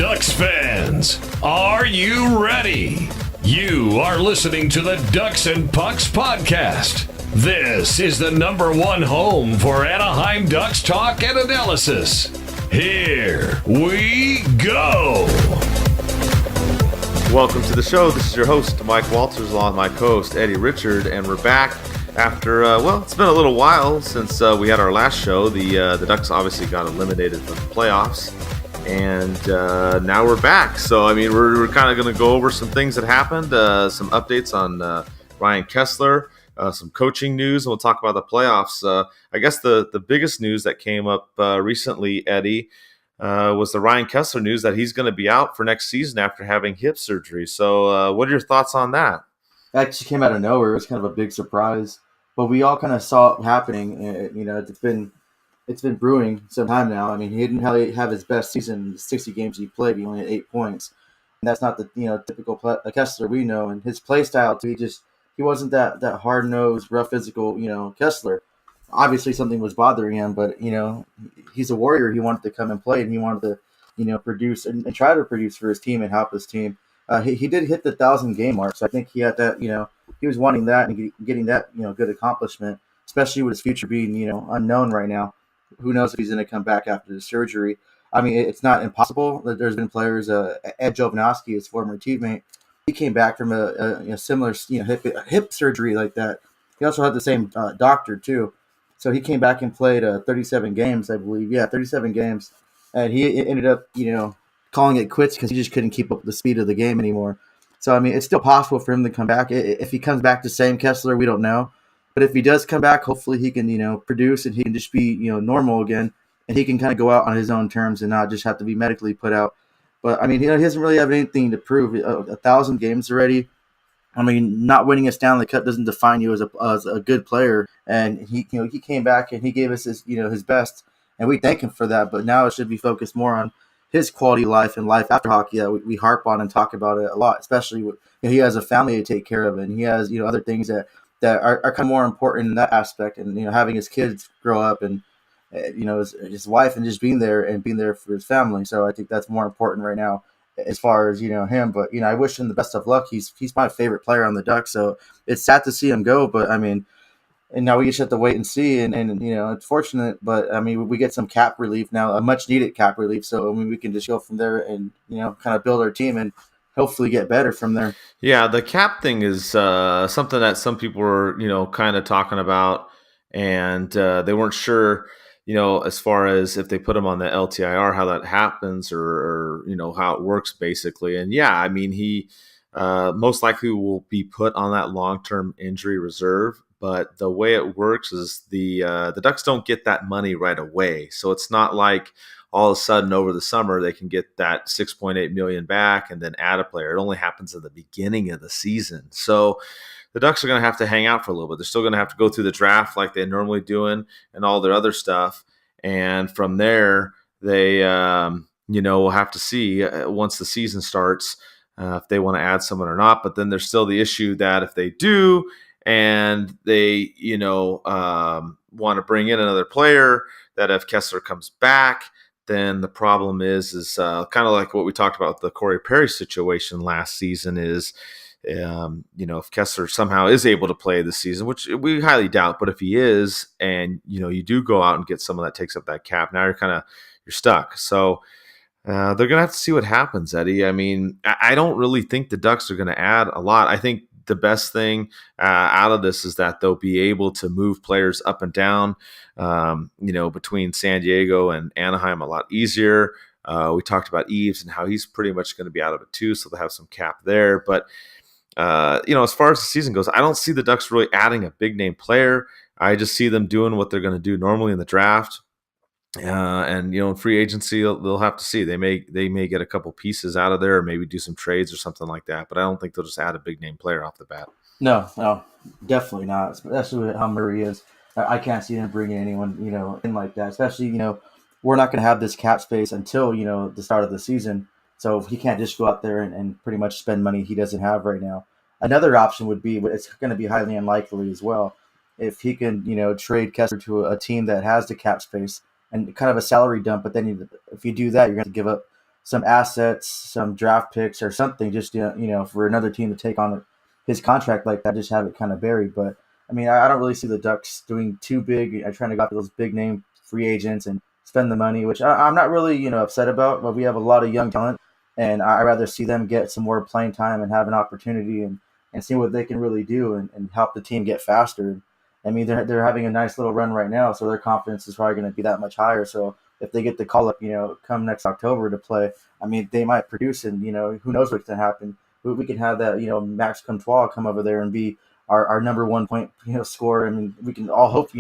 Ducks fans, are you ready? You are listening to the Ducks and Pucks podcast. This is the #1 home for Anaheim Ducks talk and analysis. Here we go. Welcome to the show. This is your host, Mike Walters, along with my co-host, Eddie Richard, and we're back after, it's been a little while since we had our last show. The Ducks obviously got eliminated from the playoffs, and now we're back. So, I mean, we're kind of going to go over some things that happened, some updates on Ryan Kesler, some coaching news, and we'll talk about the playoffs. I guess the biggest news that came up recently, Eddie, was the Ryan Kesler news that he's going to be out for next season after having hip surgery. So what are your thoughts on that? It actually came out of nowhere. It was kind of a big surprise, but we all kind of saw it happening. It's been brewing some time now. I mean, he didn't really have his best season in the 60 games he played. He only had 8 points, and that's not the typical Kesler we know. And his play style too, he wasn't that hard nosed, rough physical Kesler. Obviously, something was bothering him, but he's a warrior. He wanted to come and play, and he wanted to produce and try to produce for his team and help his team. He did hit the 1,000 game mark, so I think he had that. He was wanting that and getting that good accomplishment, especially with his future being unknown right now. Who knows if he's going to come back after the surgery? I mean, it's not impossible. There's been players. Ed Jovanovski, his former teammate, he came back from a similar hip surgery like that. He also had the same doctor too, so he came back and played 37 games, I believe. Yeah, 37 games, and he ended up calling it quits because he just couldn't keep up the speed of the game anymore. So, I mean, it's still possible for him to come back. If he comes back the same Kesler, we don't know. But if he does come back, hopefully he can, produce and he can just be, normal again. And he can kind of go out on his own terms and not just have to be medically put out. But, I mean, he doesn't really have anything to prove. 1,000 games already. I mean, not winning a Stanley Cup doesn't define you as a good player. And he came back and he gave us his best. And we thank him for that. But now it should be focused more on his quality of life and life after hockey that we harp on and talk about it a lot, especially with, he has a family to take care of, and he has other things that are kind of more important in that aspect, and having his kids grow up and his wife and just being there for his family. So I think that's more important right now as far as him. But I wish him the best of luck. He's my favorite player on the Ducks, so it's sad to see him go. But I mean. And now we just have to wait and see, and it's fortunate, but I mean we get some cap relief now, a much needed cap relief. So I mean we can just go from there and kind of build our team and hopefully get better from there. Yeah, the cap thing is something that some people were kind of talking about, and they weren't sure as far as if they put him on the LTIR, how that happens, or how it works basically. And yeah, I mean he most likely will be put on that long-term injury reserve. But the way it works is the Ducks don't get that money right away. So it's not like all of a sudden over the summer they can get that $6.8 million back and then add a player. It only happens at the beginning of the season. So the Ducks are going to have to hang out for a little bit. They're still going to have to go through the draft like they're normally doing and all their other stuff. And from there, they will have to see once the season starts if they want to add someone or not. But then there's still the issue that if they do, and they, want to bring in another player, that if Kesler comes back, then the problem is kind of like what we talked about with the Corey Perry situation last season is, if Kesler somehow is able to play this season, which we highly doubt, but if he is, and, you do go out and get someone that takes up that cap, now you're stuck. So they're going to have to see what happens, Eddie. I mean, I don't really think the Ducks are going to add a lot. I think the best thing out of this is that they'll be able to move players up and down, between San Diego and Anaheim a lot easier. We talked about Eaves and how he's pretty much going to be out of it too, so they'll have some cap there. But, as far as the season goes, I don't see the Ducks really adding a big-name player. I just see them doing what they're going to do normally in the draft. And in free agency, they'll have to see. They may get a couple pieces out of there, or maybe do some trades or something like that. But I don't think they'll just add a big name player off the bat. No, definitely not. Especially with how Murray is, I can't see them bringing anyone in like that. Especially we're not going to have this cap space until the start of the season. So he can't just go out there and pretty much spend money he doesn't have right now. Another option would be, but it's going to be highly unlikely as well, if he can trade Kesler to a team that has the cap space and kind of a salary dump. But then if you do that, you're going to give up some assets, some draft picks or something, just for another team to take on his contract like that, just have it kind of buried. But I mean, I don't really see the Ducks doing too big. I'm trying to go after those big name free agents and spend the money, which I'm not really upset about. But we have a lot of young talent, and I rather see them get some more playing time and have an opportunity and see what they can really do and help the team get faster. I mean, they're having a nice little run right now, so their confidence is probably going to be that much higher. So if they get the call up, come next October to play, I mean, they might produce, and who knows what's going to happen. We can have that, Max Comtois come over there and be our number one point, scorer. I mean, we can all hope,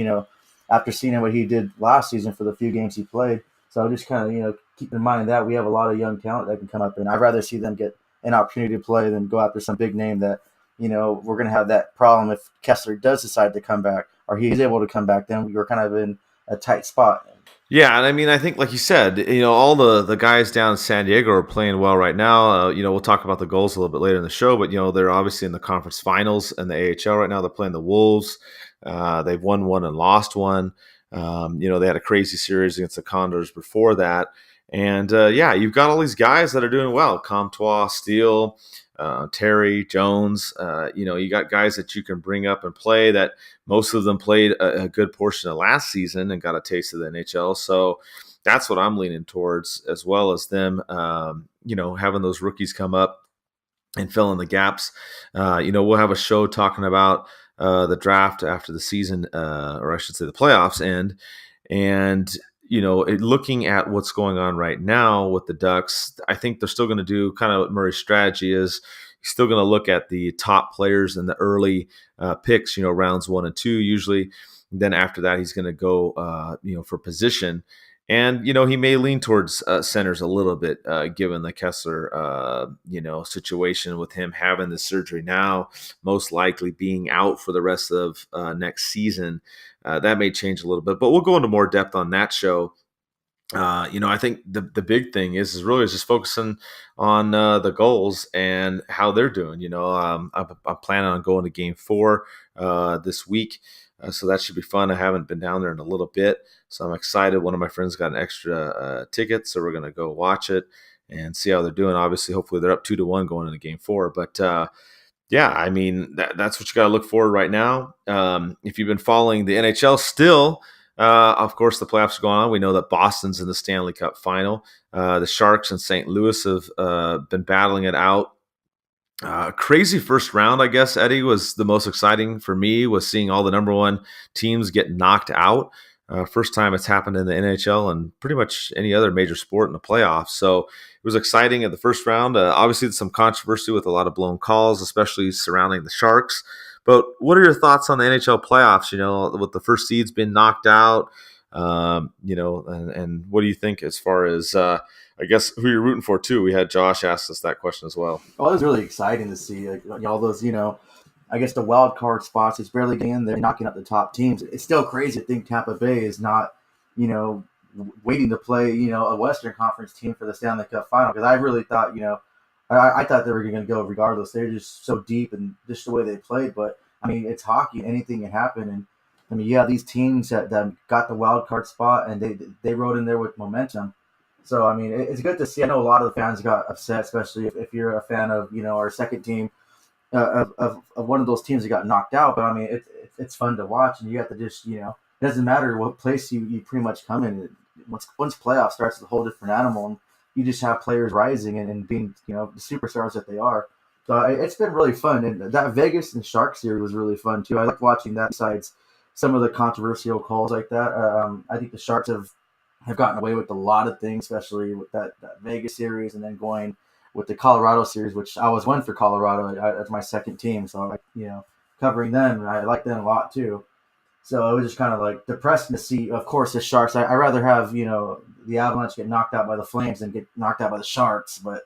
after seeing what he did last season for the few games he played. So just kind of, keep in mind that we have a lot of young talent that can come up, and I'd rather see them get an opportunity to play than go after some big name that, we're going to have that problem if Kesler does decide to come back or he's able to come back. Then we're kind of in a tight spot. Yeah, and I mean, I think, like you said, all the guys down in San Diego are playing well right now. We'll talk about the Gulls a little bit later in the show, but they're obviously in the conference finals in the AHL right now. They're playing the Wolves. They've won one and lost one. They had a crazy series against the Condors before that, and you've got all these guys that are doing well: Comtois, Steele, Terry, Jones. You got guys that you can bring up and play that most of them played a good portion of last season and got a taste of the NHL. So that's what I'm leaning towards, as well as them, having those rookies come up and fill in the gaps. We'll have a show talking about the draft after the season, or I should say the playoffs end. And looking at what's going on right now with the Ducks, I think they're still going to do kind of what Murray's strategy is. He's still going to look at the top players in the early picks, rounds 1 and 2 usually. Then after that, he's going to go, for position. And, he may lean towards centers a little bit, given the Kesler, situation with him having the surgery now, most likely being out for the rest of next season. That may change a little bit, but we'll go into more depth on that show. I think the big thing is really just focusing on the Gulls and how they're doing. I'm planning on going to Game 4 this week. So that should be fun. I haven't been down there in a little bit, so I'm excited. One of my friends got an extra ticket, so we're going to go watch it and see how they're doing. Obviously, hopefully they're up 2-1 going into Game 4. But I mean, that's what you got to look forward right now. If you've been following the NHL still, of course, the playoffs are going on. We know that Boston's in the Stanley Cup final. The Sharks and St. Louis have been battling it out. Crazy first round, I guess, Eddie, was the most exciting for me, was seeing all the number one teams get knocked out. First time it's happened in the NHL and pretty much any other major sport in the playoffs. So it was exciting at the first round. Obviously, there's some controversy with a lot of blown calls, especially surrounding the Sharks. But what are your thoughts on the NHL playoffs, with the first seeds being knocked out, and what do you think as far as, I guess, who you're rooting for, too? We had Josh ask us that question as well. Well, it was really exciting to see all those, I guess the wild card spots. It's barely getting in there, knocking up the top teams. It's still crazy to think Tampa Bay is not, waiting to play, a Western Conference team for the Stanley Cup final. Because I really thought, I thought they were going to go regardless. They're just so deep and just the way they played. But, I mean, it's hockey. Anything can happen. And, I mean, these teams that got the wild card spot, and they rode in there with momentum. So, I mean, it's good to see. I know a lot of the fans got upset, especially if you're a fan of, our second team, of one of those teams that got knocked out. But, I mean, it's fun to watch. And you have to just, it doesn't matter what place you pretty much come in. Once playoff starts, it's a whole different animal. And you just have players rising and being, the superstars that they are. So it's been really fun. And that Vegas and Sharks series was really fun, too. I like watching that besides some of the controversial calls like that. I think the Sharks have gotten away with a lot of things, especially with that Vegas series, and then going with the Colorado series, which I was one for Colorado as my second team. So, like, covering them, and I like them a lot too. So it was just kind of like depressing to see, of course, the Sharks. I'd rather have, the Avalanche get knocked out by the Flames than get knocked out by the Sharks, but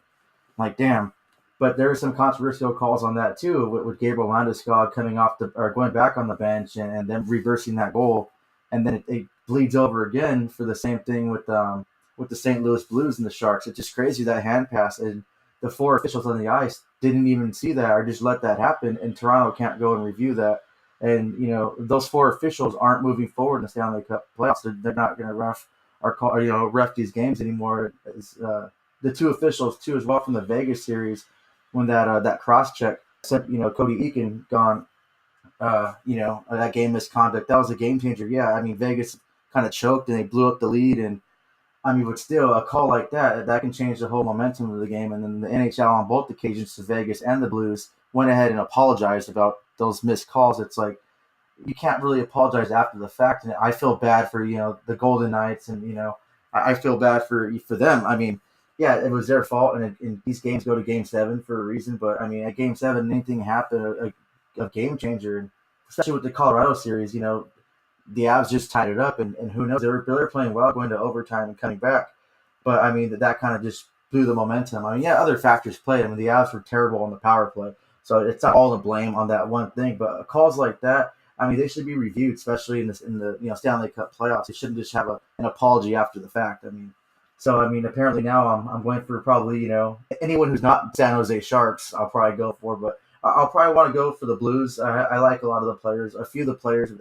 like, damn. But there were some controversial calls on that too, with Gabriel Landeskog coming off or going back on the bench and then reversing that goal. And then it bleeds over again for the same thing with the St. Louis Blues and the Sharks. It's just crazy, that hand pass, and the 4 officials on the ice didn't even see that or just let that happen, and Toronto can't go and review that. And those 4 officials aren't moving forward in the Stanley Cup playoffs. They're not going to ref these games anymore. the two officials too as well from the Vegas series when that cross check said Cody Eakin gone. That game misconduct, that was a game changer. Yeah, I mean Vegas kind of choked and they blew up the lead, and I mean, but still a call like that can change the whole momentum of the game. And then the NHL on both occasions to Vegas and the Blues went ahead and apologized about those missed calls. It's like you can't really apologize after the fact, and I feel bad for the Golden Knights, and I feel bad for them. I mean, yeah, it was their fault, and these games go to Game 7 for a reason. But I mean, at Game 7, anything happened, a game changer, and especially with the Colorado series, the Avs just tied it up, and who knows, they're playing well, going to overtime and coming back. But I mean, that kind of just blew the momentum. I mean, yeah, other factors played. I mean, the Avs were terrible on the power play, so it's not all the blame on that one thing. But calls like that, I mean, they should be reviewed, especially in the Stanley Cup playoffs. They shouldn't just have an apology after the fact. I mean, so I mean, apparently now I'm going for probably anyone who's not San Jose Sharks, I'll probably go for, but I'll probably want to go for the Blues. I like a lot of the players, a few of the players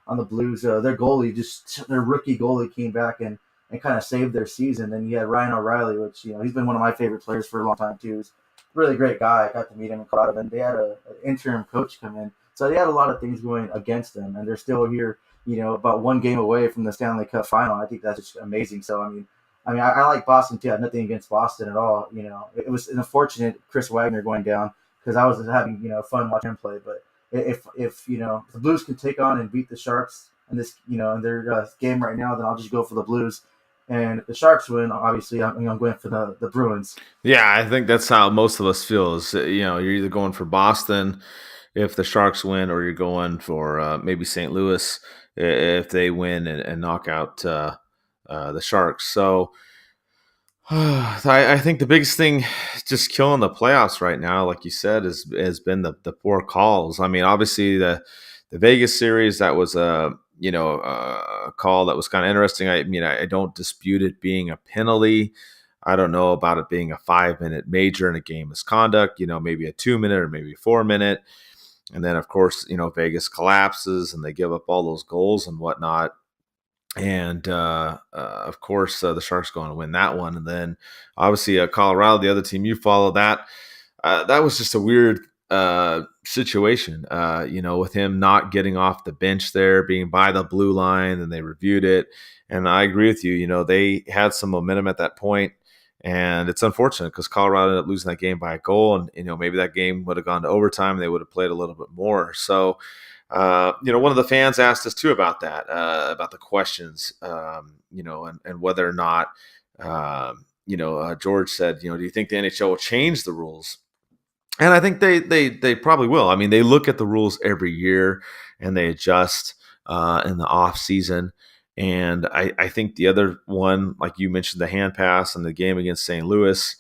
on the Blues. Their goalie, their rookie goalie came back and kind of saved their season. Then you had Ryan O'Reilly, which he's been one of my favorite players for a long time too. He's a really great guy. I got to meet him in Colorado, and they had an interim coach come in, so they had a lot of things going against them, and they're still here. About one game away from the Stanley Cup final. I think that's just amazing. So I like Boston too. I have nothing against Boston at all. It was an unfortunate Chris Wagner going down because I was having fun watching him play, but if the Blues can take on and beat the Sharks in this in their game right now, then I'll just go for the Blues. And if the Sharks win, obviously I'm going for the Bruins. Yeah, I think that's how most of us feel. Is you're either going for Boston if the Sharks win, or you're going for maybe St. Louis if they win and knock out the Sharks. So I think the biggest thing just killing the playoffs right now, like you said, has been the poor calls. I mean, obviously the Vegas series, that was a call that was kind of interesting. I don't dispute it being a penalty. I don't know about it being a 5-minute major in a game misconduct. Maybe a 2-minute or maybe a 4-minute, and then of course Vegas collapses and they give up all those goals and whatnot. And of course, the Sharks going to win that one. And then obviously Colorado, the other team you follow, that was just a weird situation, with him not getting off the bench there, being by the blue line, and they reviewed it. And I agree with you. They had some momentum at that point, and it's unfortunate because Colorado ended up losing that game by a goal. And, maybe that game would have gone to overtime and they would have played a little bit more. So, one of the fans asked us too about that, about the questions, and whether or not, George said, do you think the NHL will change the rules? And I think they probably will. I mean, they look at the rules every year and they adjust in the off season. And I think the other one, like you mentioned, the hand pass and the game against St. Louis,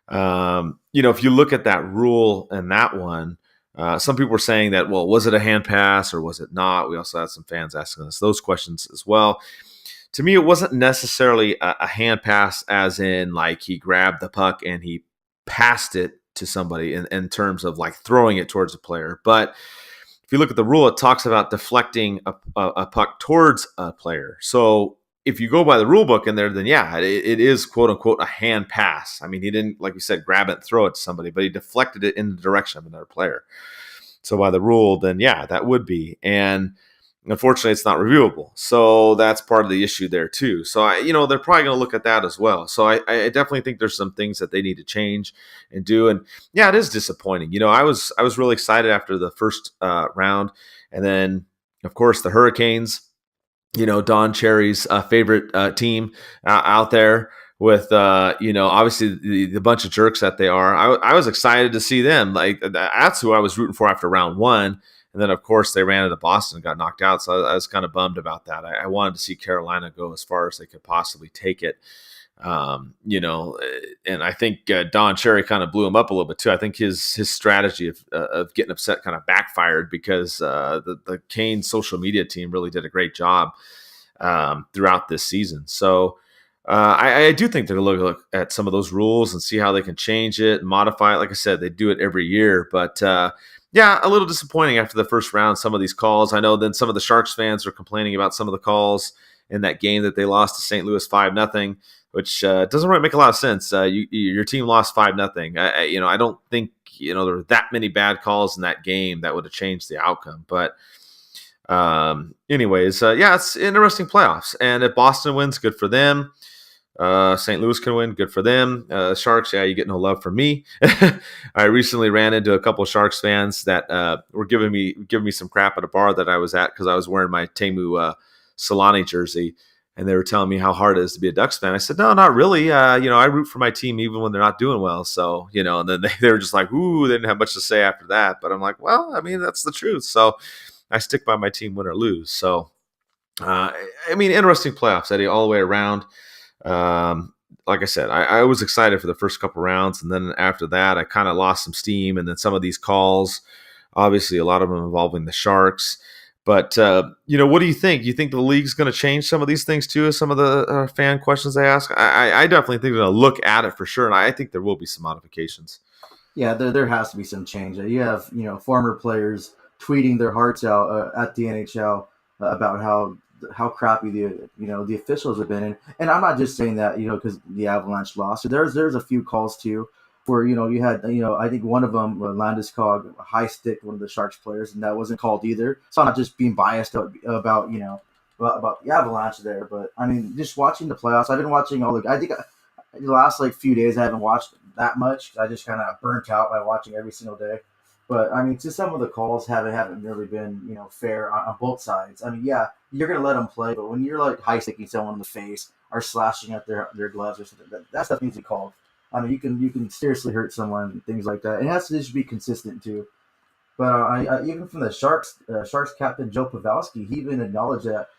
if you look at that rule and that one, some people were saying that, well, was it a hand pass or was it not? We also had some fans asking us those questions as well. To me, it wasn't necessarily a hand pass as in like he grabbed the puck and he passed it to somebody in terms of like throwing it towards a player. But if you look at the rule, it talks about deflecting a puck towards a player. So if you go by the rule book in there, then yeah, it is quote unquote a hand pass. I mean, he didn't, like you said, grab it and throw it to somebody, but he deflected it in the direction of another player. So by the rule, then yeah, that would be. And unfortunately, it's not reviewable. So that's part of the issue there too. So they're probably going to look at that as well. So I definitely think there's some things that they need to change and do. And yeah, it is disappointing. I was really excited after the first round, and then of course the Hurricanes. Don Cherry's favorite team out there with, obviously the bunch of jerks that they are. I was excited to see them. Like, that's who I was rooting for after round one. And then, of course, they ran into Boston and got knocked out. So I was kind of bummed about that. I wanted to see Carolina go as far as they could possibly take it. And I think Don Cherry kind of blew him up a little bit too. I think his strategy of getting upset kind of backfired because the Kane social media team really did a great job throughout this season. So I do think they're going to look at some of those rules and see how they can change it and modify it. Like I said, they do it every year, but yeah, a little disappointing after the first round, some of these calls. I know then some of the Sharks fans are complaining about some of the calls in that game that they lost to St. Louis 5-0. which doesn't really make a lot of sense. Your team lost 5-0. I don't think there were that many bad calls in that game that would have changed the outcome. But anyways, it's interesting playoffs. And if Boston wins, good for them. St. Louis can win, good for them. Sharks, you get no love from me. I recently ran into a couple of Sharks fans that were giving me some crap at a bar that I was at because I was wearing my Teemu Solani jersey, and they were telling me how hard it is to be a Ducks fan. I said, no, not really. I root for my team even when they're not doing well. So, and then they were just like, ooh, they didn't have much to say after that. But I'm like, well, I mean, that's the truth. So I stick by my team win or lose. So, interesting playoffs, Eddie, all the way around. Like I said, I was excited for the first couple rounds, and then after that, I kind of lost some steam. And then some of these calls, obviously, a lot of them involving the Sharks. But what do you think? You think the league's going to change some of these things too? Some of the fan questions they ask. I definitely think they're going to look at it for sure, and I think there will be some modifications. Yeah, there has to be some change. You have former players tweeting their hearts out at the NHL about how crappy the officials have been, and I'm not just saying that because the Avalanche lost. So there's a few calls too where you had I think one of them Landeskog high stick one of the Sharks players, and that wasn't called either. So I'm not just being biased about the Avalanche there, but I mean just watching the playoffs. I've been watching I think the last few days I haven't watched that much. I just kind of burnt out by watching every single day. But I mean, just some of the calls haven't really been fair on both sides. I mean, yeah, you're gonna let them play, but when you're high sticking someone in the face or slashing at their gloves or something, that stuff needs to be called. I mean, you can seriously hurt someone, things like that. It has to just be consistent too. But I even from the Sharks captain Joe Pavelski, he even acknowledged that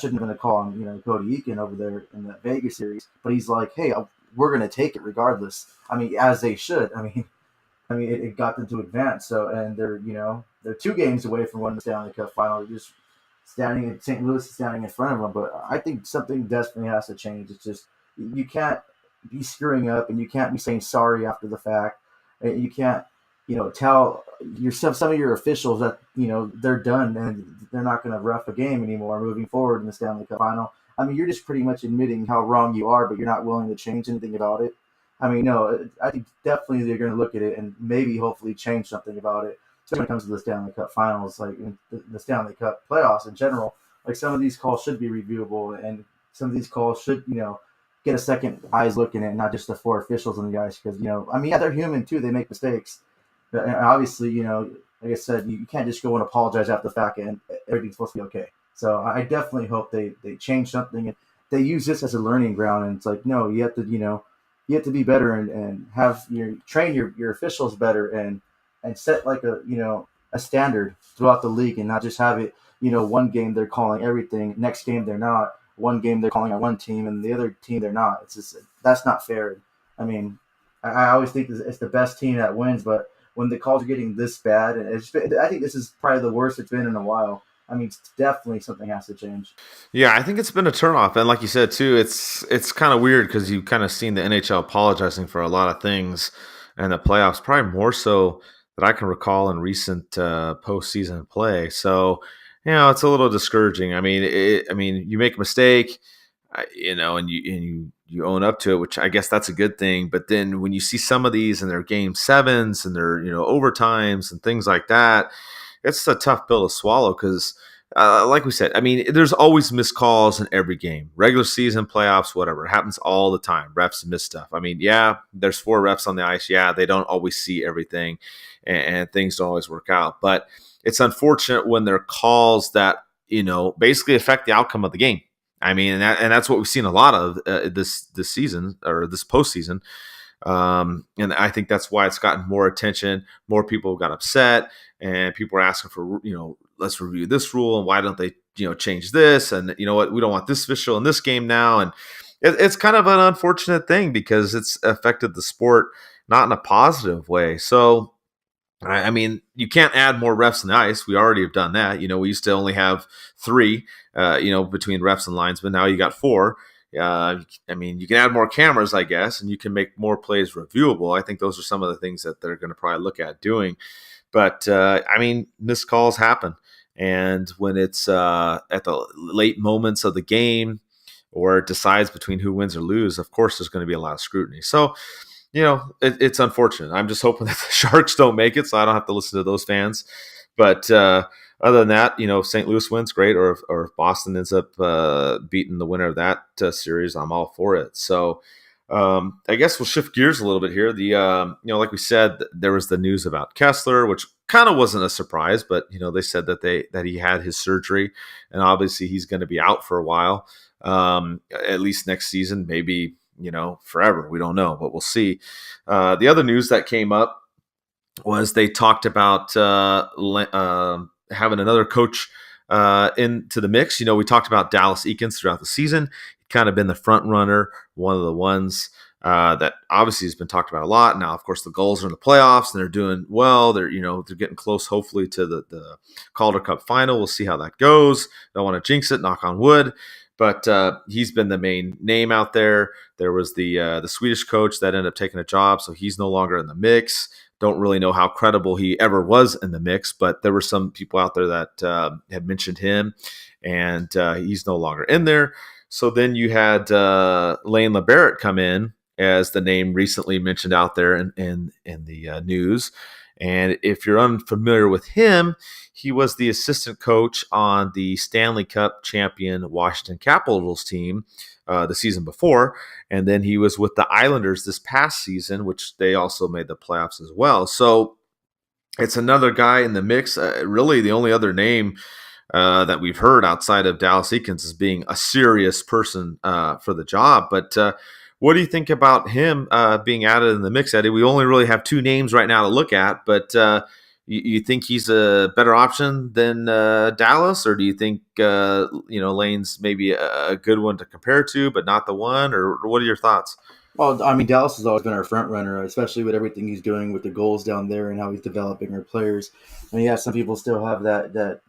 shouldn't have been a call on Cody Eakin over there in the Vegas series. But he's like, hey, we're gonna take it regardless. I mean, as they should. I mean, it got them to advance. So, and they're 2 games away from winning the Stanley Cup final. They're just standing in St. Louis, standing in front of them. But I think something desperately has to change. It's just you can't be screwing up, and you can't be saying sorry after the fact. And you can't, tell some of your officials that they're done and they're not going to ref a game anymore moving forward in the Stanley Cup final. I mean, you're just pretty much admitting how wrong you are, but you're not willing to change anything about it. I mean, no, I think definitely they're going to look at it and maybe hopefully change something about it. Especially when it comes to the Stanley Cup finals, in the Stanley Cup playoffs in general. Some of these calls should be reviewable, and some of these calls should, get a second eyes look in it, not just the 4 officials on the ice. Because, they're human too. They make mistakes. And obviously, like I said, you can't just go and apologize after the fact and everything's supposed to be okay. So I definitely hope they change something and they use this as a learning ground. And it's no, you have to, you have to be better and have train your officials better and set a standard throughout the league, and not just have it, one game they're calling everything, next game they're not. One game they're calling on one team and the other team they're not. It's just, that's not fair. I mean, I always think it's the best team that wins, but when the calls are getting this bad, and I think this is probably the worst it's been in a while. I mean, definitely something has to change. Yeah, I think it's been a turnoff. And like you said, too, it's kind of weird because you've kind of seen the NHL apologizing for a lot of things and the playoffs, probably more so that I can recall in recent postseason play. So, it's a little discouraging. I mean, you make a mistake, and you own up to it, which I guess that's a good thing. But then when you see some of these and their game 7s and their overtimes and things like that, it's a tough pill to swallow because, like we said, I mean, there's always missed calls in every game, regular season, playoffs, whatever. It happens all the time. Refs miss stuff. I mean, yeah, there's 4 refs on the ice. Yeah, they don't always see everything, and things don't always work out. But it's unfortunate when there are calls that basically affect the outcome of the game. I mean, and that's what we've seen a lot of this season or this postseason. And I think that's why it's gotten more attention. More people got upset, and people are asking for, let's review this rule, and why don't they, change this? And we don't want this official in this game now. And it's kind of an unfortunate thing because it's affected the sport not in a positive way. So, I mean, you can't add more refs on the ice. We already have done that. We used to only have 3, between refs and linesmen. Now you got 4. I mean, you can add more cameras, I guess, and you can make more plays reviewable. I think those are some of the things that they're going to probably look at doing. But, I mean, missed calls happen. And when it's at the late moments of the game, or it decides between who wins or lose, of course, there's going to be a lot of scrutiny. So, it's unfortunate. I'm just hoping that the Sharks don't make it, so I don't have to listen to those fans. But other than that, if St. Louis wins, great. Or if Boston ends up beating the winner of that series, I'm all for it. So I guess we'll shift gears a little bit here. Like we said, there was the news about Kesler, which kind of wasn't a surprise, but they said that he had his surgery, and obviously he's going to be out for a while, at least next season, maybe forever. We don't know, but we'll see. The other news that came up was they talked about having another coach into the mix. We talked about Dallas Eakins throughout the season. He'd kind of been the front runner, one of the ones that obviously has been talked about a lot. Now, of course, the Gulls are in the playoffs and they're doing well. They're getting close, hopefully, to the Calder Cup final. We'll see how that goes. Don't want to jinx it, knock on wood. But he's been the main name out there. There was the Swedish coach that ended up taking a job, so he's no longer in the mix. Don't really know how credible he ever was in the mix, but there were some people out there that had mentioned him, and he's no longer in there. So then you had Lambert come in as the name recently mentioned out there in the news. And if you're unfamiliar with him, he was the assistant coach on the Stanley Cup champion Washington Capitals team the season before. And then he was with the Islanders this past season, which they also made the playoffs as well. So it's another guy in the mix. Really, the only other name that we've heard outside of Dallas Eakins as being a serious person for the job. But what do you think about him being added in the mix, Eddie? We only really have two names right now to look at, but you think he's a better option than Dallas, or do you think Lane's maybe a good one to compare to, but not the one? Or what are your thoughts? Well, I mean, Dallas has always been our front runner, especially with everything he's doing with the goals down there and how he's developing our players. I mean, yeah, some people still have that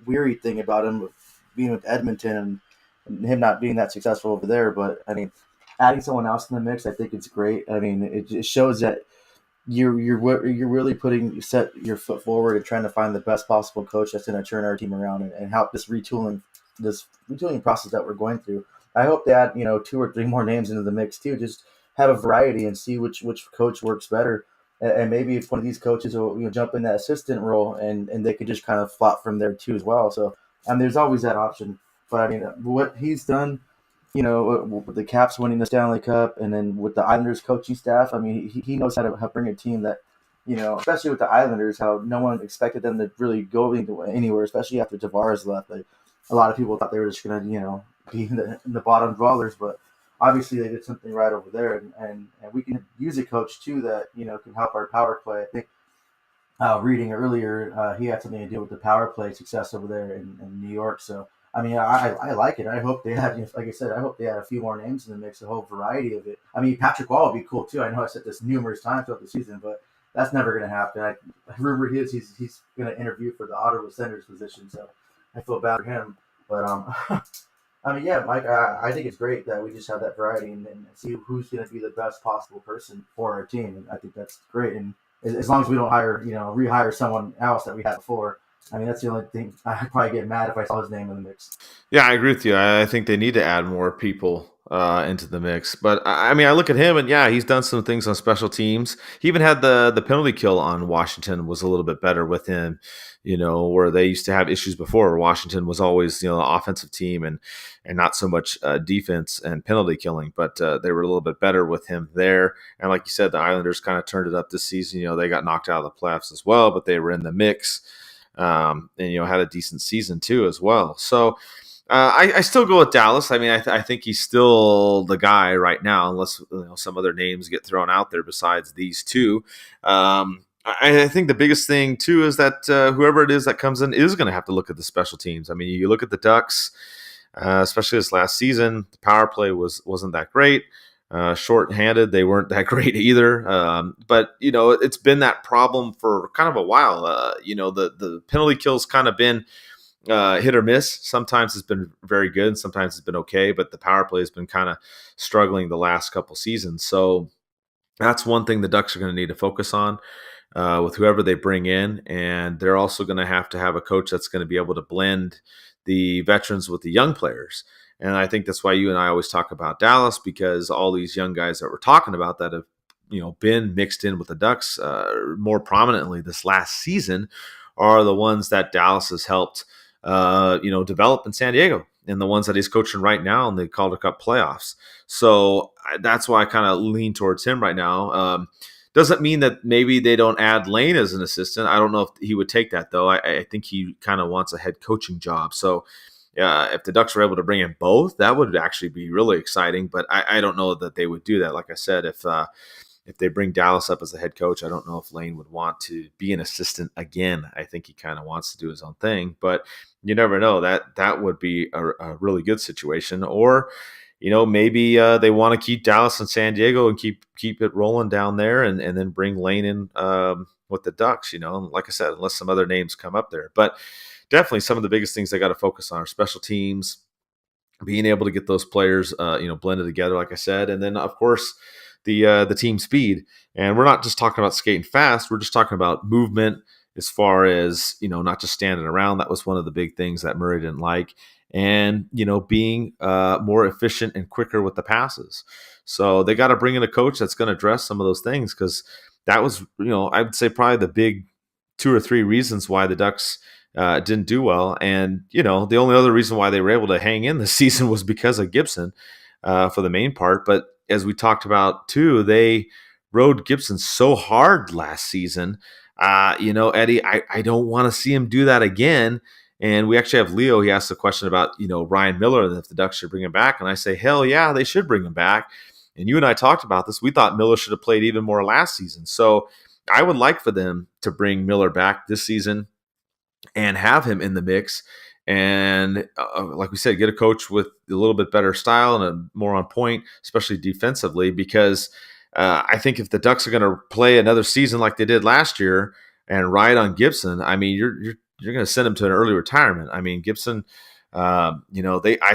weary thing about him being with Edmonton and him not being that successful over there. But I mean, adding someone else in the mix, I think it's great. I mean, it shows that you're really set your foot forward and trying to find the best possible coach that's going to turn our team around and help this retooling process that we're going through. I hope they add 2 or 3 more names into the mix too. Just have a variety and see which coach works better. And maybe if one of these coaches will jump in that assistant role and they could just kind of flop from there too as well. So there's always that option. But I mean, what he's done, with the Caps winning the Stanley Cup and then with the Islanders coaching staff, I mean, he knows how to bring a team that, especially with the Islanders, how no one expected them to really go anywhere, especially after Tavares left. Like, a lot of people thought they were just going to, be in the bottom dwellers, but obviously they did something right over there. And we can use a coach, too, that, can help our power play. I think reading earlier, he had something to do with the power play success over there in New York. So, I mean, I like it. I hope they had, like I said, I hope they had a few more names in the mix, a whole variety of it. I mean, Patrick Wall would be cool, too. I know I said this numerous times throughout the season, but that's never going to happen. Rumor is he's going to interview for the Ottawa Senators position, so I feel bad for him. But, I mean, yeah, Mike, I think it's great that we just have that variety and see who's going to be the best possible person for our team. And I think that's great. And as long as we don't rehire someone else that we had before, I mean, that's the only thing. I'd probably get mad if I saw his name in the mix. Yeah, I agree with you. I think they need to add more people into the mix. But I mean, I look at him and yeah, he's done some things on special teams. He even had the penalty kill on Washington was a little bit better with him, where they used to have issues before. Where Washington was always, the offensive team and not so much defense and penalty killing, but they were a little bit better with him there. And like you said, the Islanders kind of turned it up this season. They got knocked out of the playoffs as well, but they were in the mix. And had a decent season too as well. So I still go with Dallas. I mean, I think he's still the guy right now, unless some other names get thrown out there besides these two. I think the biggest thing too is that whoever it is that comes in is going to have to look at the special teams. I mean, you look at the Ducks, especially this last season, the power play wasn't that great. Short-handed, they weren't that great either. But it's been that problem for kind of a while. The penalty kill's kind of been hit or miss. Sometimes it's been very good, and sometimes it's been okay. But the power play has been kind of struggling the last couple seasons. So that's one thing the Ducks are going to need to focus on with whoever they bring in, and they're also going to have a coach that's going to be able to blend the veterans with the young players. And I think that's why you and I always talk about Dallas, because all these young guys that we're talking about that have, been mixed in with the Ducks more prominently this last season are the ones that Dallas has helped, develop in San Diego, and the ones that he's coaching right now in the Calder Cup playoffs. So that's why I kind of lean towards him right now. Doesn't mean that maybe they don't add Lane as an assistant. I don't know if he would take that, though. I think he kind of wants a head coaching job. So if the Ducks were able to bring in both, that would actually be really exciting. But I don't know that they would do that. Like I said, if they bring Dallas up as a head coach, I don't know if Lane would want to be an assistant again. I think he kind of wants to do his own thing. But you never know. That would be a really good situation. Or maybe they want to keep Dallas and San Diego and keep it rolling down there, and then bring Lane in with the Ducks. And like I said, unless some other names come up there, but definitely some of the biggest things they got to focus on are special teams, being able to get those players, blended together, like I said, and then of course the team speed. And we're not just talking about skating fast; we're just talking about movement, as far as not just standing around. That was one of the big things that Murray didn't like. And, being more efficient and quicker with the passes. So they got to bring in a coach that's going to address some of those things, because that was, I would say probably the big 2 or 3 reasons why the Ducks didn't do well. And, the only other reason why they were able to hang in this season was because of Gibson for the main part. But as we talked about too, they rode Gibson so hard last season. Eddie, I don't want to see him do that again. And we actually have Leo. He asked a question about, Ryan Miller and if the Ducks should bring him back. And I say, hell yeah, they should bring him back. And you and I talked about this. We thought Miller should have played even more last season. So I would like for them to bring Miller back this season and have him in the mix. And like we said, get a coach with a little bit better style and a more on point, especially defensively, because I think if the Ducks are going to play another season like they did last year and ride on Gibson, I mean, you're going to send him to an early retirement. I mean, Gibson, I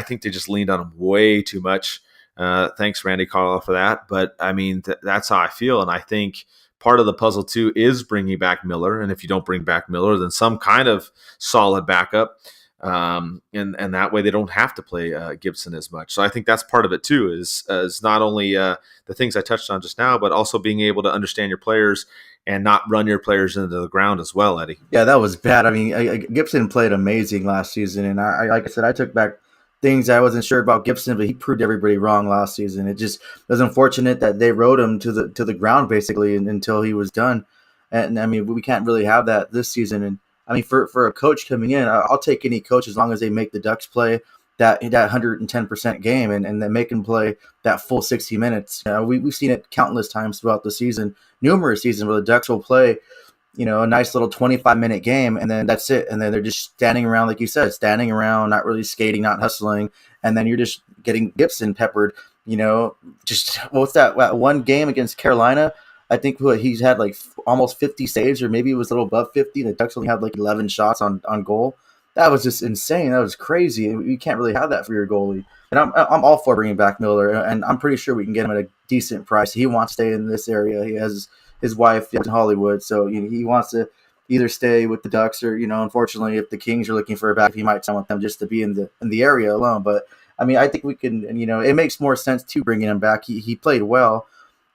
think they just leaned on him way too much. Thanks, Randy Carlisle, for that. But I mean, that's how I feel. And I think part of the puzzle too is bringing back Miller. And if you don't bring back Miller, then some kind of solid backup. And that way they don't have to play Gibson as much. So I think that's part of it too, is not only the things I touched on just now, but also being able to understand your players and not run your players into the ground as well, Eddie. Yeah, that was bad. I mean, Gibson played amazing last season, and I like I said, I took back things I wasn't sure about Gibson, but he proved everybody wrong last season. It just was unfortunate that they rode him to the ground basically until he was done. And I mean, we can't really have that this season. And I mean, for a coach coming in, I'll take any coach as long as they make the Ducks play that 110% game and then make them play that full 60 minutes. We've seen it countless times throughout the season, numerous seasons where the Ducks will play, a nice little 25-minute game, and then that's it. And then they're just standing around, like you said, standing around, not really skating, not hustling. And then you're just getting Gibson peppered, just what's that one game against Carolina? I think he's had like almost 50 saves, or maybe it was a little above 50. The Ducks only had like 11 shots on goal. That was just insane. That was crazy. You can't really have that for your goalie. And I'm all for bringing back Miller, and I'm pretty sure we can get him at a decent price. He wants to stay in this area. He has his wife in Hollywood, so he wants to either stay with the Ducks or, unfortunately, if the Kings are looking for a back, he might sign with them just to be in the area alone. But I mean, I think we can. It makes more sense to bringing him back. He played well,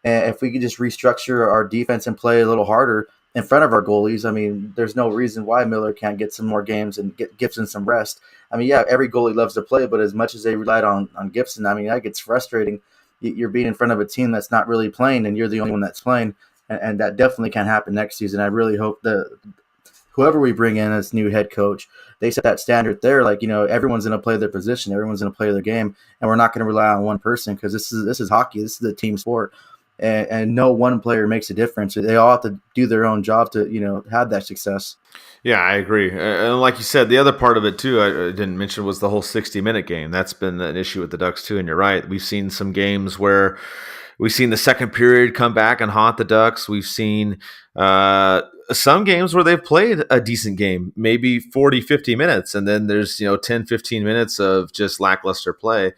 and if we could just restructure our defense and play a little harder in front of our goalies, I mean, there's no reason why Miller can't get some more games and get Gibson some rest. I mean, yeah, every goalie loves to play, but as much as they relied on Gibson, I mean, that gets frustrating. You're being in front of a team that's not really playing, and you're the only one that's playing, and that definitely can't happen next season. I really hope that whoever we bring in as new head coach, they set that standard there. Like, everyone's going to play their position, everyone's going to play their game, and we're not going to rely on one person, because this is hockey. This is a team sport. And no one player makes a difference. They all have to do their own job to, have that success. Yeah, I agree. And like you said, the other part of it too, I didn't mention, was the whole 60-minute game. That's been an issue with the Ducks too. And you're right. We've seen some games where we've seen the second period come back and haunt the Ducks. We've seen some games where they've played a decent game, maybe 40, 50 minutes. And then there's, 10, 15 minutes of just lackluster play.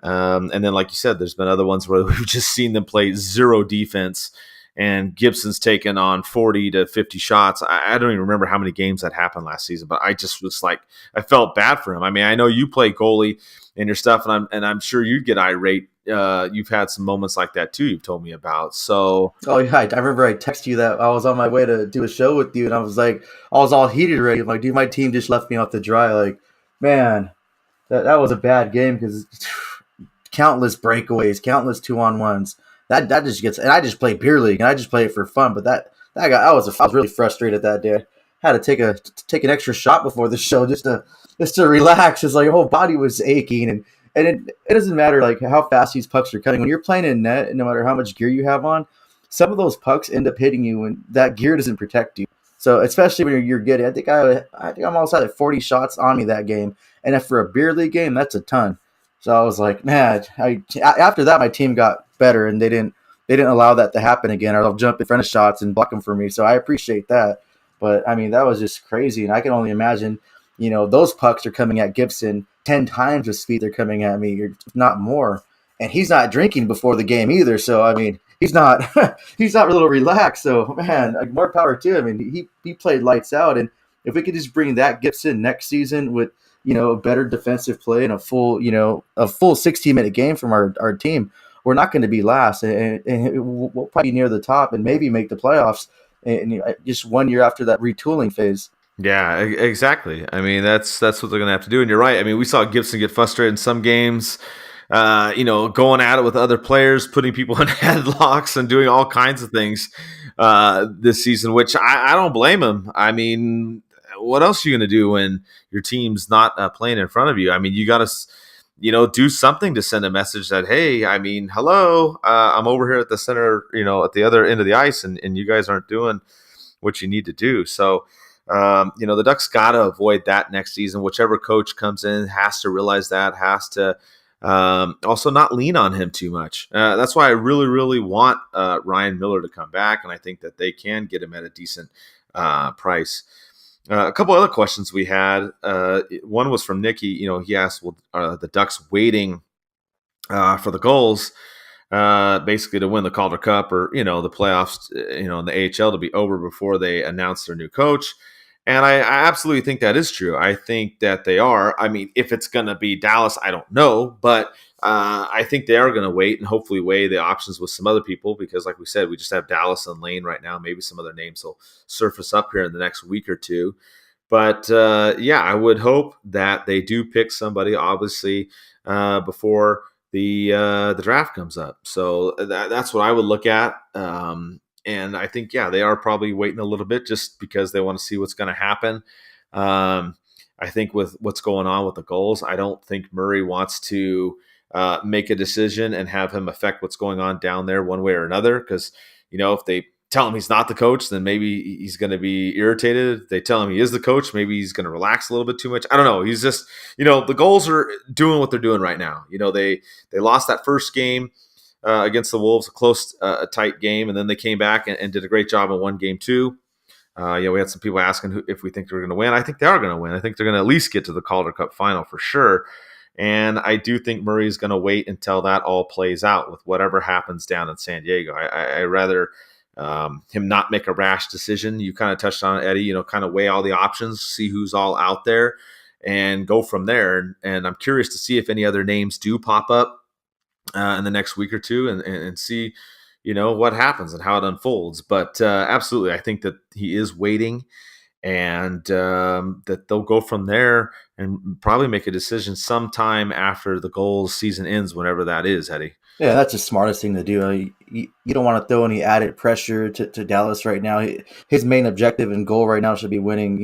And then, like you said, there's been other ones where we've just seen them play zero defense and Gibson's taken on 40 to 50 shots. I don't even remember how many games that happened last season, but I just was like, I felt bad for him. I mean, I know you play goalie and your stuff, and I'm sure you'd get irate. You've had some moments like that too. You've told me about. So, Oh yeah, I remember I texted you that I was on my way to do a show with you, and I was all heated already. I'm like, dude, my team just left me off the dry. Like, man, that was a bad game because countless breakaways, countless 2-on-1s. That just gets, and I just play beer league, and I just play it for fun. But I was really frustrated that day. I had to take an extra shot before the show just to relax. It's like your whole body was aching, and it doesn't matter like how fast these pucks are cutting. When you're playing in net, and no matter how much gear you have on, some of those pucks end up hitting you, and that gear doesn't protect you. So especially when you're getting, I think I'm almost at 40 shots on me that game, and if for a beer league game, that's a ton. So I was like, man, after that my team got better, and they didn't allow that to happen again, or they'll jump in front of shots and block them for me. So I appreciate that. But I mean, that was just crazy, and I can only imagine, those pucks are coming at Gibson 10 times the speed they're coming at me, if not more. And he's not drinking before the game either. So I mean, he's not he's not a little relaxed. So man, like, more power to him. And he played lights out. And if we could just bring that Gibson next season with a better defensive play and a full 60-minute game from our team, we're not going to be last, and we'll probably be near the top and maybe make the playoffs. And just 1 year after that retooling phase. yeah, exactly. I mean, that's what they're going to have to do. And you're right. I mean, we saw Gibson get frustrated in some games, going at it with other players, putting people in headlocks and doing all kinds of things this season, which I don't blame him. I mean, what else are you going to do when your team's not playing in front of you? I mean, you got to, do something to send a message that, hey, I mean, hello, I'm over here at the center, at the other end of the ice, and you guys aren't doing what you need to do. So, the Ducks got to avoid that next season. Whichever coach comes in has to realize that, has to also not lean on him too much. That's why I really, really want Ryan Miller to come back, and I think that they can get him at a decent price. A couple other questions we had. One was from Nikki. He asked, "Well, are the Ducks waiting for the Gulls, basically to win the Calder Cup or the playoffs, in the AHL to be over before they announce their new coach?" And I absolutely think that is true. I think that they are. I mean, if it's going to be Dallas, I don't know, but I think they are going to wait and hopefully weigh the options with some other people because, like we said, we just have Dallas and Lane right now. Maybe some other names will surface up here in the next week or two. But, I would hope that they do pick somebody, obviously, before the draft comes up. So that's what I would look at. And I think, they are probably waiting a little bit just because they want to see what's going to happen. I think with what's going on with the Gulls, I don't think Murray wants to make a decision and have him affect what's going on down there one way or another. Because, if they tell him he's not the coach, then maybe he's going to be irritated. If they tell him he is the coach, maybe he's going to relax a little bit too much. I don't know. He's just, the Gulls are doing what they're doing right now. They lost that first game against the Wolves, a close, tight game, and then they came back and did a great job in one game too. We had some people asking if we think they're going to win. I think they are going to win. I think they're going to at least get to the Calder Cup final for sure. And I do think Murray's going to wait until that all plays out with whatever happens down in San Diego. I rather him not make a rash decision. You kind of touched on it, Eddie, kind of weigh all the options, see who's all out there, and go from there. And I'm curious to see if any other names do pop up in the next week or two and see, what happens and how it unfolds. But absolutely, I think that he is waiting and that they'll go from there and probably make a decision sometime after the Gulls season ends, whenever that is, Eddie. Yeah, that's the smartest thing to do. You don't want to throw any added pressure to Dallas right now. His main objective and goal right now should be winning,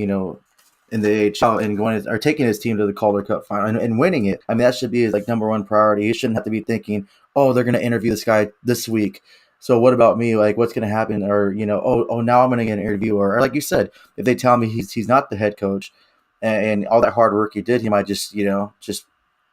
in the AHL and taking his team to the Calder Cup final and winning it. I mean, that should be his number one priority. He shouldn't have to be thinking, oh, they're going to interview this guy this week, so what about me? Like, what's going to happen? Or, now I'm going to get an interview. Or like you said, if they tell me he's not the head coach and all that hard work he did, he might just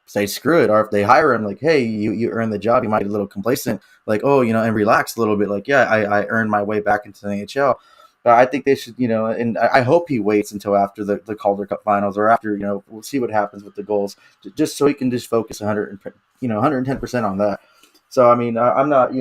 say screw it. Or if they hire him, like, hey, you earned the job, he might be a little complacent, like, oh, and relax a little bit. Like, yeah, I earned my way back into the NHL. I think they should, and I hope he waits until after the Calder Cup finals or after, we'll see what happens with the Gulls, just so he can just focus 110% on that. So I mean, I'm not,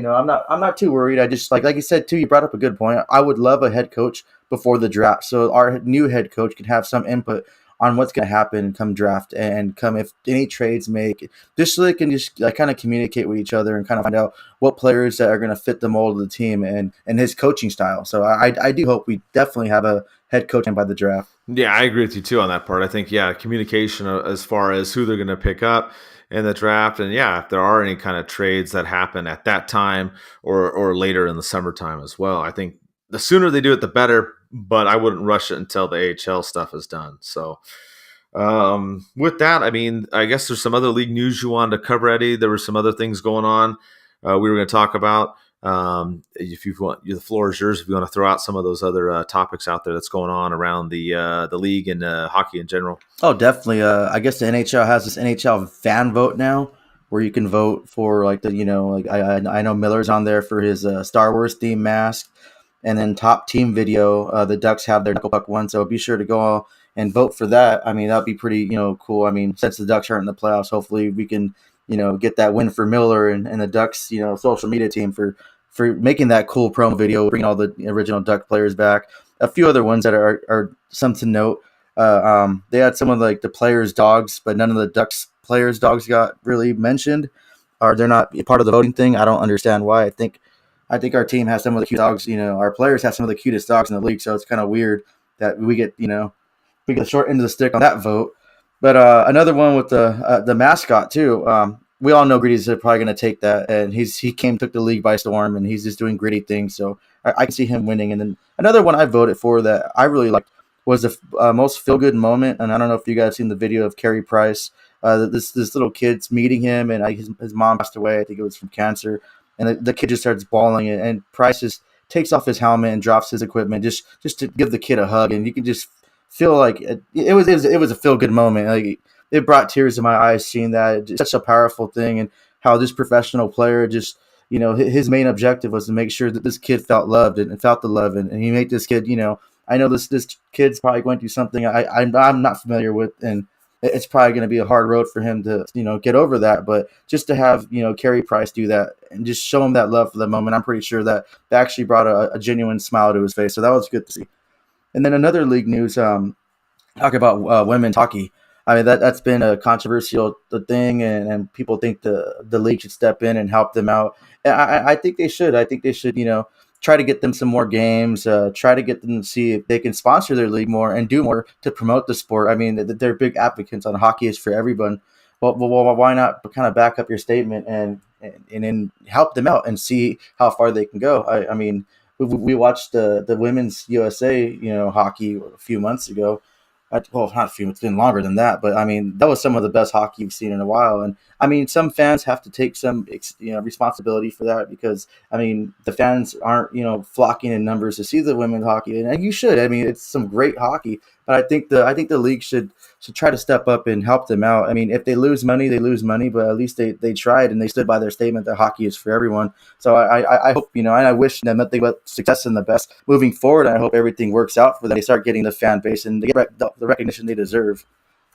I'm not too worried. I just like you said too. You brought up a good point. I would love a head coach before the draft, so our new head coach can have some input on what's going to happen come draft and come if any trades make, just so they can just like kind of communicate with each other and kind of find out what players that are going to fit the mold of the team and his coaching style. So I do hope we definitely have a head coach by the draft. Yeah, I agree with you too on that part. I think, yeah, communication as far as who they're going to pick up in the draft. And yeah, if there are any kind of trades that happen at that time or later in the summertime as well, I think the sooner they do it, the better. But I wouldn't rush it until the AHL stuff is done. So with that, I mean, I guess there's some other league news you wanted to cover, Eddie. There were some other things going on we were going to talk about. If you want, the floor is yours. If you want to throw out some of those other topics out there that's going on around the league and hockey in general. Oh, definitely. I guess the NHL has this NHL fan vote now, where you can vote for like the like I know Miller's on there for his Star Wars theme mask, and then top team video. The Ducks have their knuckle puck one, so be sure to go and vote for that. I mean, that'd be pretty cool. I mean, since the Ducks aren't in the playoffs, hopefully we can get that win for Miller and the Ducks social media team for making that cool promo video, bringing all the original Duck players back. A few other ones that are some to note. They had some of like the players' dogs, but none of the Ducks players' dogs got really mentioned, or they're not part of the voting thing. I don't understand why. I think our team has some of the cute dogs. Our players have some of the cutest dogs in the league, so it's kind of weird that we get the short end of the stick on that vote. But another one with the mascot too. We all know Gritty's probably going to take that, and he took the league by storm, and he's just doing gritty things. So I can see him winning. And then another one I voted for that I really liked was the most feel good moment. And I don't know if you guys seen the video of Carey Price. This little kid's meeting him, and his mom passed away. I think it was from cancer, and the kid just starts bawling, and Price just takes off his helmet and drops his equipment just to give the kid a hug, and you can just feel like it was a feel good moment. Like it brought tears to my eyes seeing that. It's such a powerful thing, and how this professional player just his main objective was to make sure that this kid felt loved and felt the love, and he made this kid I know this kid's probably going through something I'm not familiar with, and it's probably going to be a hard road for him to get over that. But just to have Carey Price do that and just show him that love for the moment, I'm pretty sure that actually brought a genuine smile to his face. So that was good to see. And then another league news, talk about women's hockey. I mean, that's been a controversial thing, and people think the league should step in and help them out. And I think they should. I think they should, try to get them some more games, try to get them to see if they can sponsor their league more and do more to promote the sport. I mean, they're big advocates on hockey is for everyone. Well, why not kind of back up your statement and then help them out and see how far they can go? I mean, we watched the women's USA, hockey a few months ago. Well, not a few, it's been longer than that, but I mean, that was some of the best hockey you've seen in a while. And I mean, some fans have to take some, responsibility for that, because I mean, the fans aren't, flocking in numbers to see the women's hockey, and you should. I mean, it's some great hockey, but I think the league should try to step up and help them out. I mean, if they lose money, they lose money, but at least they tried and they stood by their statement that hockey is for everyone. So I hope, and I wish them nothing but success and the best moving forward. And I hope everything works out for them. They start getting the fan base and they get the recognition they deserve.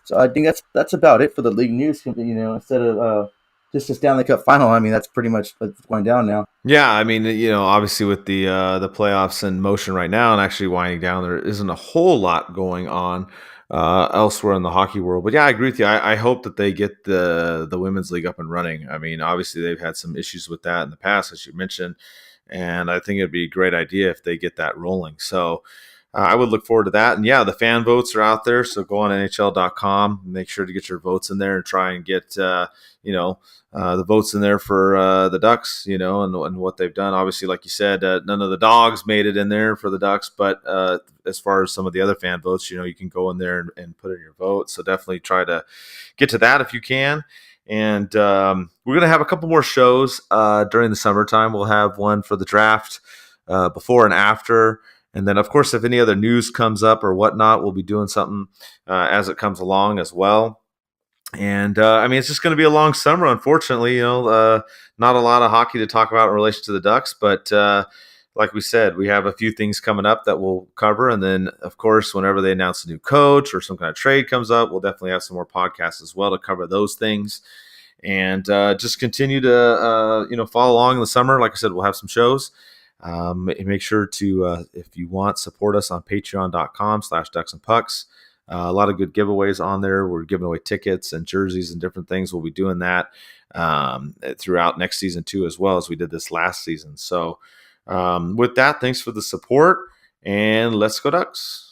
So I think that's about it for the league news. Instead of just a Stanley Cup final, I mean, that's pretty much what's going down now. Yeah, I mean, obviously with the playoffs in motion right now and actually winding down, there isn't a whole lot going on elsewhere in the hockey world. But yeah, I agree with you. I hope that they get the women's league up and running. I mean, obviously they've had some issues with that in the past, as you mentioned, and I think it'd be a great idea if they get that rolling. So I would look forward to that. And yeah, the fan votes are out there, so go on NHL.com, make sure to get your votes in there and try and get the votes in there for the Ducks, and what they've done. Obviously, like you said, none of the dogs made it in there for the Ducks, but as far as some of the other fan votes, you can go in there and put in your vote. So definitely try to get to that if you can. And we're going to have a couple more shows during the summertime. We'll have one for the draft before and after. And then, of course, if any other news comes up or whatnot, we'll be doing something as it comes along as well. And, I mean, it's just going to be a long summer, unfortunately. Not a lot of hockey to talk about in relation to the Ducks. But like we said, we have a few things coming up that we'll cover. And then, of course, whenever they announce a new coach or some kind of trade comes up, we'll definitely have some more podcasts as well to cover those things. and just continue to follow along in the summer. Like I said, we'll have some shows. Make sure to, if you want, support us on patreon.com/ducksandpucks. A lot of good giveaways on there. We're giving away tickets and jerseys and different things. We'll be doing that throughout next season too, as well as we did this last season. So with that, thanks for the support, and let's go Ducks.